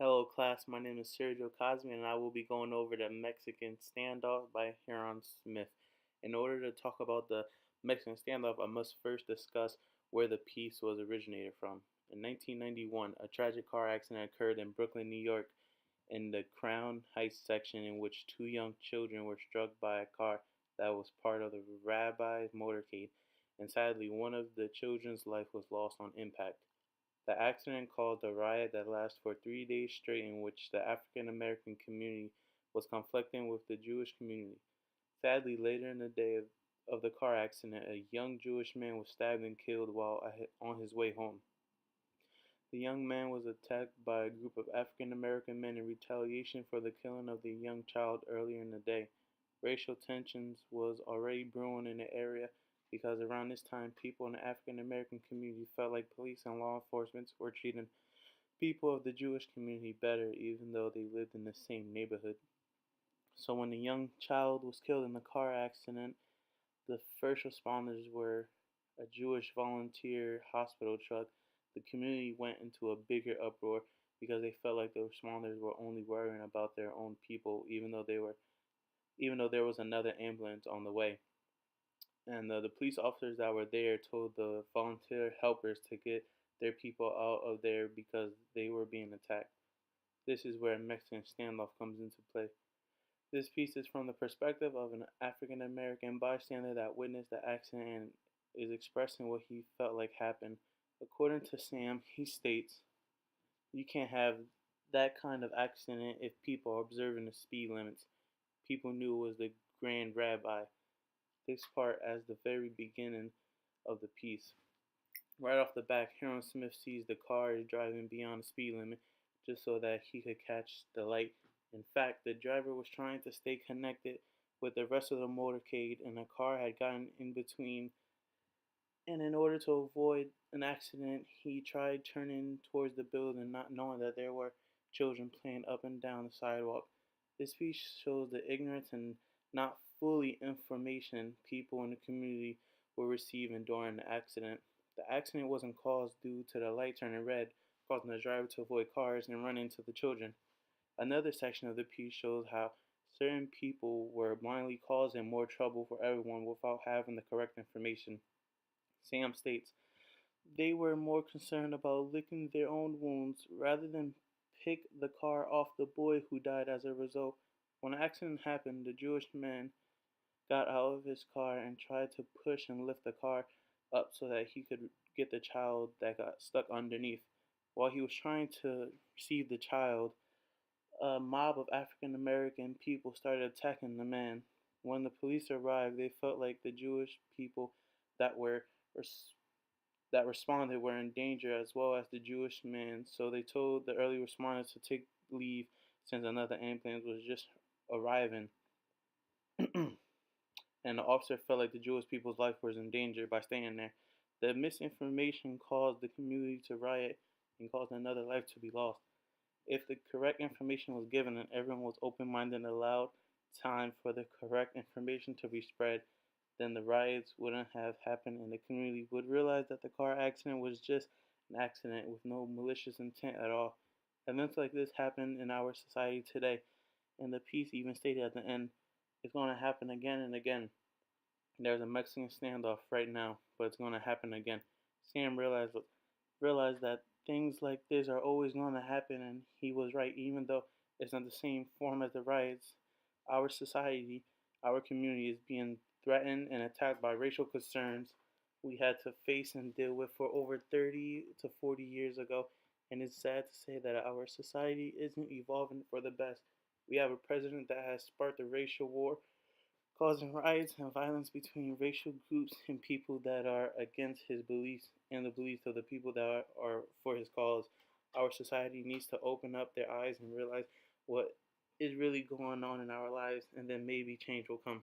Hello, class. My name is Sergio Cosme, and I will be going over the Mexican Standoff by Huron Smith. In order to talk about the Mexican Standoff, I must first discuss where the piece was originated from. In 1991, a tragic car accident occurred in Brooklyn, New York, in the Crown Heights section, in which two young children were struck by a car that was part of the rabbi's motorcade, and sadly, one of the children's life was lost on impact. The accident caused a riot that lasted for 3 days straight, in which the African American community was conflicting with the Jewish community. Sadly, later in the day of the car accident, a young Jewish man was stabbed and killed while on his way home. The young man was attacked by a group of African American men in retaliation for the killing of the young child earlier in the day. Racial tensions was already brewing in the area because around this time people in the African American community felt like police and law enforcement were treating people of the Jewish community better even though they lived in the same neighborhood. So when the young child was killed in the car accident, the first responders were a Jewish volunteer hospital truck. The community went into a bigger uproar because they felt like the responders were only worrying about their own people, even though there was another ambulance on the way. And the police officers that were there told the volunteer helpers to get their people out of there because they were being attacked. This is where Mexican standoff comes into play. This piece is from the perspective of an African American bystander that witnessed the accident and is expressing what he felt like happened. According to Sam, he states, "You can't have that kind of accident if people are observing the speed limits. People knew it was the Grand Rabbi." This part as the very beginning of the piece. Right off the bat, Harold Smith sees the car is driving beyond the speed limit just so that he could catch the light. In fact, the driver was trying to stay connected with the rest of the motorcade, and the car had gotten in between. And in order to avoid an accident, he tried turning towards the building, not knowing that there were children playing up and down the sidewalk. This piece shows the ignorance and not fully information people in the community were receiving during the accident. The accident wasn't caused due to the light turning red, causing the driver to avoid cars and run into the children. Another section of the piece shows how certain people were blindly causing more trouble for everyone without having the correct information. Sam states, "They were more concerned about licking their own wounds rather than pick the car off the boy who died as a result. When the accident happened, the Jewish man got out of his car and tried to push and lift the car up so that he could get the child that got stuck underneath. While he was trying to receive the child, a mob of African American people started attacking the man. When the police arrived, they felt like the Jewish people that were that responded were in danger as well as the Jewish man, so they told the early responders to take leave since another ambulance was just arriving. And the officer felt like the Jewish people's life was in danger by staying there. The misinformation caused the community to riot and caused another life to be lost. If the correct information was given and everyone was open minded and allowed time for the correct information to be spread, then the riots wouldn't have happened and the community would realize that the car accident was just an accident with no malicious intent at all. Events like this happen in our society today, and the piece even stated at the end, "It's going to happen again and again." There's a Mexican standoff right now, but it's going to happen again. Sam realized that things like this are always going to happen, and he was right, even though it's not the same form as the riots. Our society, our community is being threatened and attacked by racial concerns we had to face and deal with for over 30 to 40 years ago, and it's sad to say that our society isn't evolving for the best. We have a president that has sparked a racial war, causing riots and violence between racial groups and people that are against his beliefs and the beliefs of the people that are for his cause. Our society needs to open up their eyes and realize what is really going on in our lives, and then maybe change will come.